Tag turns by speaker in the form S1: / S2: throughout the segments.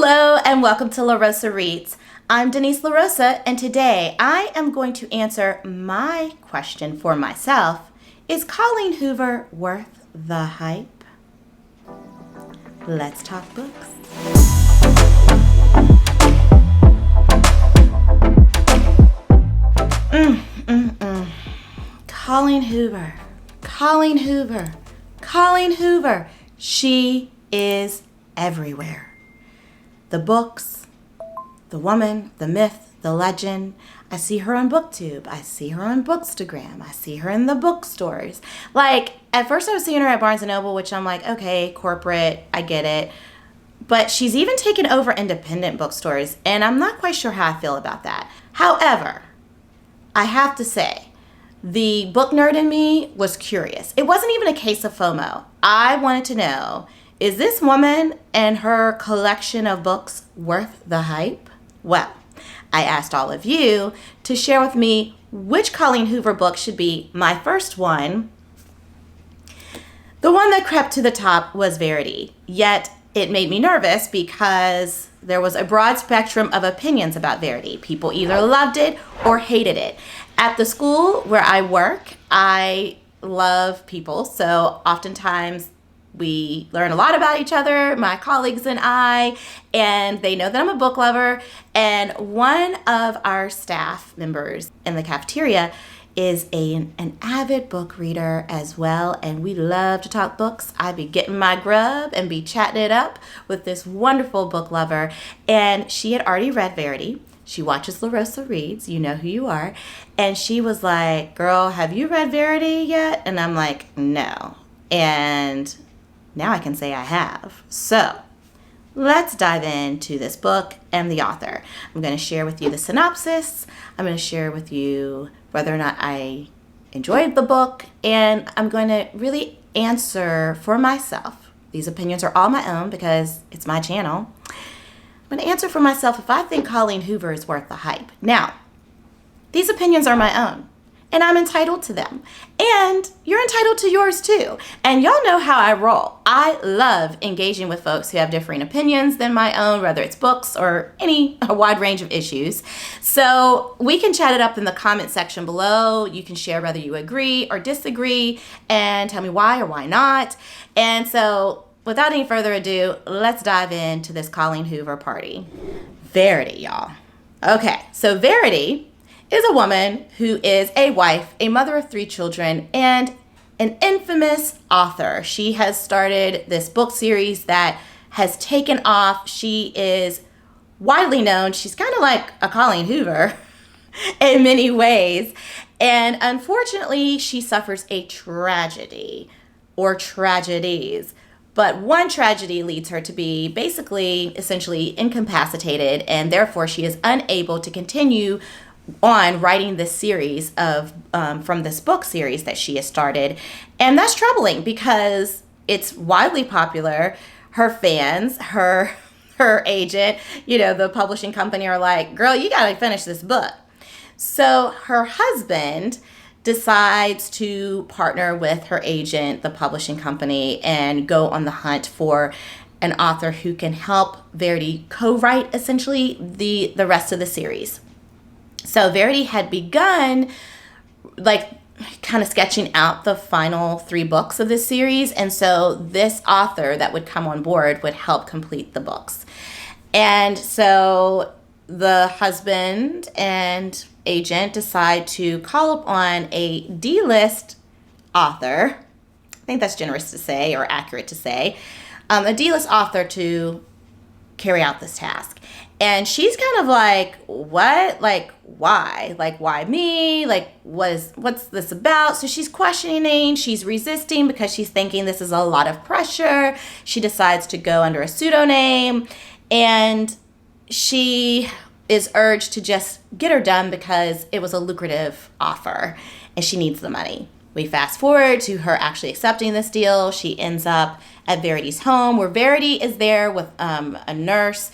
S1: Hello and welcome to La Rosa Reads. I'm Denise La Rosa, and today I am going to answer my question for myself. Is Colleen Hoover worth the hype? Let's talk books. Colleen Hoover. Colleen Hoover. Colleen Hoover. She is everywhere. The books, the woman, the myth, the legend. I see her on BookTube. I see her on Bookstagram. I see her in the bookstores. Like, at first I was seeing her at Barnes & Noble, which I'm like, okay, corporate, I get it. But she's even taken over independent bookstores, and I'm not quite sure how I feel about that. However, I have to say, the book nerd in me was curious. It wasn't even a case of FOMO. I wanted to know, is this woman and her collection of books worth the hype? Well, I asked all of you to share with me which Colleen Hoover book should be my first one. The one that crept to the top was Verity, yet it made me nervous because there was a broad spectrum of opinions about Verity. People either loved it or hated it. At the school where I work, I love people, so oftentimes we learn a lot about each other, my colleagues and I, and they know that I'm a book lover. And one of our staff members in the cafeteria is an avid book reader as well, and we love to talk books. I'd be getting my grub and be chatting it up with this wonderful book lover, and she had already read Verity. She watches La Rosa Reads, you know who you are, and she was like, girl, have you read Verity yet? And I'm like, no. And now I can say I have. So let's dive into this book and the author. I'm going to share with you the synopsis. I'm going to share with you whether or not I enjoyed the book, and I'm going to really answer for myself. These opinions are all my own because it's my channel. I'm going to answer for myself if I think Colleen Hoover is worth the hype. Now, these opinions are my own, and I'm entitled to them. And you're entitled to yours too. And y'all know how I roll. I love engaging with folks who have differing opinions than my own, whether it's books or a wide range of issues. So we can chat it up in the comment section below. You can share whether you agree or disagree and tell me why or why not. And so without any further ado, let's dive into this Colleen Hoover party. Verity, y'all. Okay, so Verity is a woman who is a wife, a mother of 3 children, and an infamous author. She has started this book series that has taken off. She is widely known. She's kind of like a Colleen Hoover in many ways. And unfortunately, she suffers a tragedy or tragedies. But one tragedy leads her to be essentially incapacitated, and therefore she is unable to continue on writing this series of from this book series that she has started. And that's troubling because it's widely popular. Her fans, her agent, the publishing company are like, girl, you got to finish this book. So her husband decides to partner with her agent, the publishing company, and go on the hunt for an author who can help Verity co-write essentially the rest of the series. So Verity had begun kind of sketching out the final 3 books of this series. And so this author that would come on board would help complete the books. And so the husband and agent decide to call upon a D-list author. I think that's generous to say or accurate to say. A D-list author to carry out this task. And she's kind of like, what? Like, why? Like, why me? Like, what's this about? So she's questioning, she's resisting because she's thinking this is a lot of pressure. She decides to go under a pseudonym, and she is urged to just get her done because it was a lucrative offer and she needs the money. We fast forward to her actually accepting this deal. She ends up at Verity's home, where Verity is there with a nurse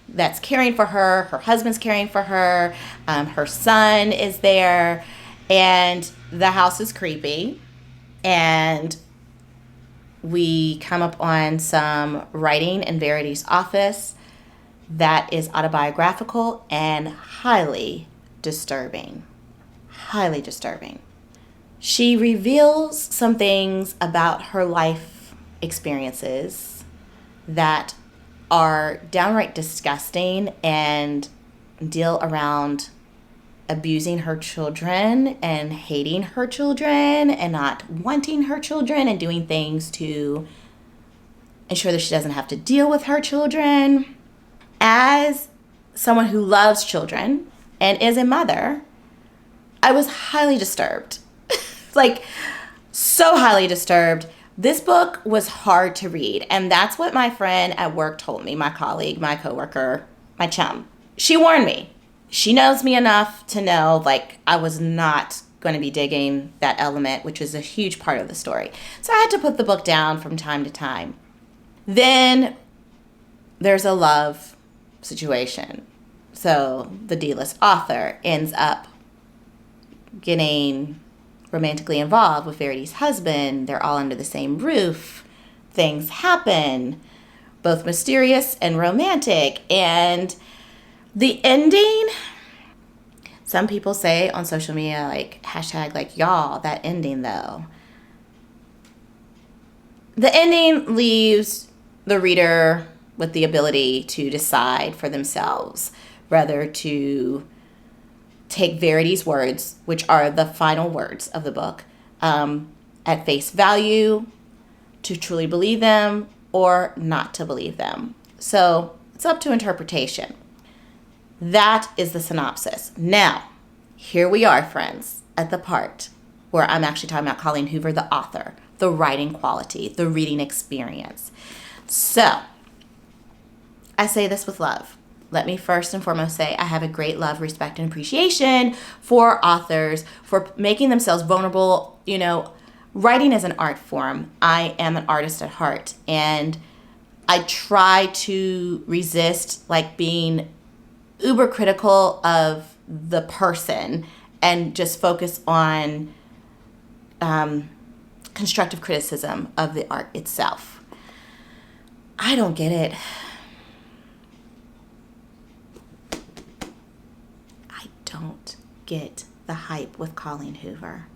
S1: that's caring for her. Her husband's caring for her. Her son is there, and the house is creepy. And we come up on some writing in Verity's office. that is autobiographical and highly disturbing. Highly disturbing. She reveals some things about her life experiences that are downright disgusting and deal around abusing her children and hating her children and not wanting her children and doing things to ensure that she doesn't have to deal with her children. As someone who loves children and is a mother, I was highly disturbed. Like, so highly disturbed. This book was hard to read, and that's what my friend at work told me, my colleague, my coworker, my chum. She warned me. She knows me enough to know, like, I was not going to be digging that element, which is a huge part of the story. So I had to put the book down from time to time. Then there's a love situation. So the D-list author ends up getting romantically involved with Verity's husband. They're all under the same roof. Things happen, both mysterious and romantic. And the ending, some people say on social media, like, hashtag, like, y'all, that ending, though. The ending leaves the reader with the ability to decide for themselves whether to take Verity's words, which are the final words of the book, at face value, to truly believe them or not to believe them. So it's up to interpretation. That is the synopsis. Now, here we are, friends, at the part where I'm actually talking about Colleen Hoover, the author, the writing quality, the reading experience. So, I say this with love. Let me first and foremost say I have a great love, respect, and appreciation for authors, for making themselves vulnerable. You know, writing is an art form. I am an artist at heart, and I try to resist, like, being uber critical of the person and just focus on constructive criticism of the art itself. I don't get it. I don't get the hype with Colleen Hoover.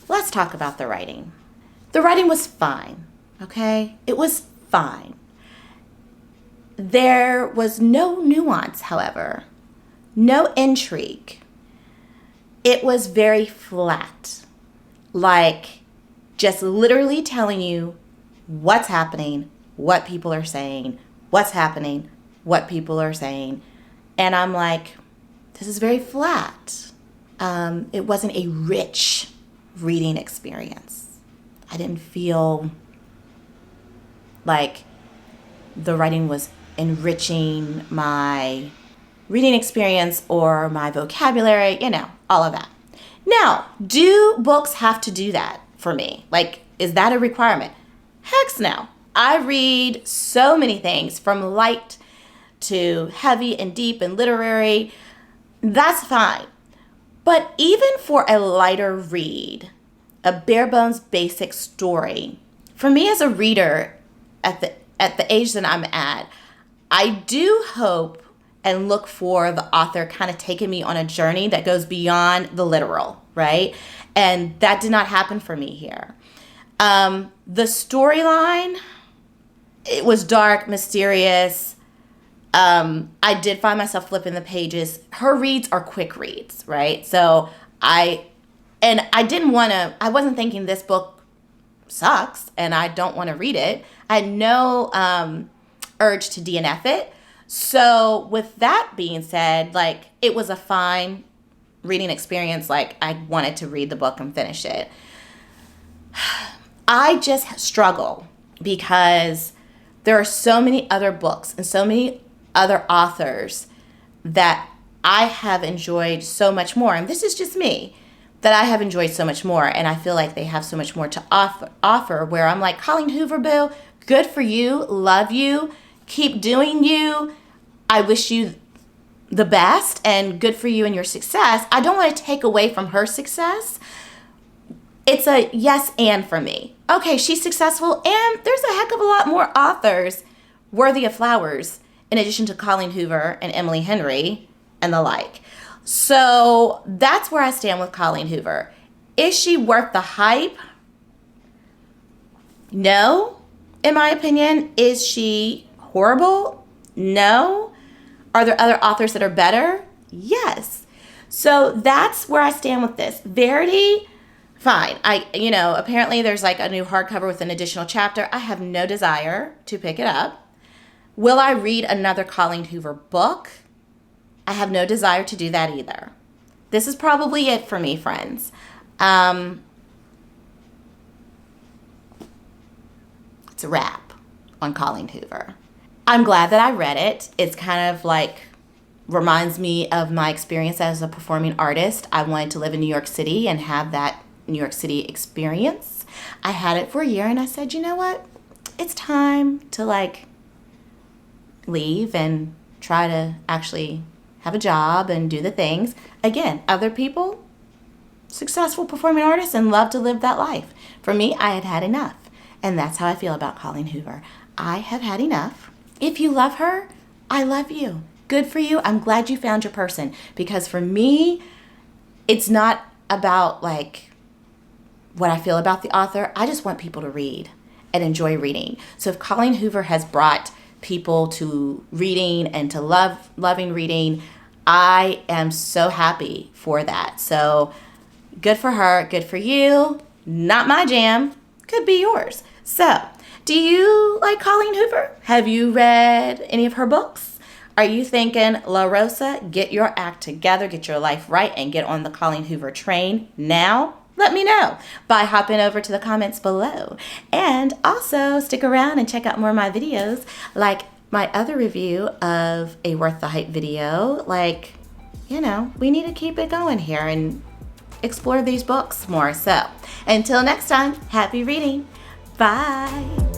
S1: Let's talk about the writing. The writing was fine, okay? It was fine. There was no nuance, however, no intrigue. It was very flat, like just literally telling you what's happening, what people are saying, what's happening, what people are saying. And I'm like, this is very flat. It wasn't a rich reading experience. I didn't feel like the writing was enriching my reading experience or my vocabulary, you know, all of that. Now, do books have to do that for me? Like, is that a requirement? Heck no. I read so many things from light to heavy and deep and literary. That's fine. But even for a lighter read, a bare bones basic story, for me as a reader at the age that I'm at, I do hope and look for the author kind of taking me on a journey that goes beyond the literal, right? And that did not happen for me here. The storyline, it was dark, mysterious. I did find myself flipping the pages. Her reads are quick reads, right? So I wasn't thinking this book sucks and I don't want to read it. I had no urge to DNF it. So with that being said, like, it was a fine reading experience. Like, I wanted to read the book and finish it. I just struggle because there are so many other books and so many other authors that I have enjoyed so much more. And this is just me, that I have enjoyed so much more. And I feel like they have so much more to offer where I'm like, Colleen Hoover, boo, good for you, love you, keep doing you. I wish you the best and good for you and your success. I don't want to take away from her success. It's a yes and for me. Okay, she's successful and there's a heck of a lot more authors worthy of flowers in addition to Colleen Hoover and Emily Henry and the like. So that's where I stand with Colleen Hoover. Is she worth the hype? No, in my opinion. Is she horrible? No. Are there other authors that are better? Yes. So that's where I stand with this. Verity, fine. Apparently there's like a new hardcover with an additional chapter. I have no desire to pick it up. Will I read another Colleen Hoover book? I have no desire to do that either. This is probably it for me, friends. It's a wrap on Colleen Hoover. I'm glad that I read it. It's kind of like reminds me of my experience as a performing artist. I wanted to live in New York City and have that New York City experience. I had it for a year and I said, you know what? It's time to leave and try to actually have a job and do the things. Again, other people, successful performing artists and love to live that life. For me, I had had enough. And that's how I feel about Colleen Hoover. I have had enough. If you love her, I love you. Good for you. I'm glad you found your person. Because for me, it's not about what I feel about the author. I just want people to read and enjoy reading. So if Colleen Hoover has brought people to reading and to loving reading, I am so happy for that. So good for her. Good for you. Not my jam. Could be yours. So, do you like Colleen Hoover? Have you read any of her books? Are you thinking, La Rosa, get your act together, get your life right, and get on the Colleen Hoover train now? Let me know by hopping over to the comments below. And also, stick around and check out more of my videos, like my other review of a Worth the Hype video. We need to keep it going here and explore these books more. So, until next time, happy reading. Bye.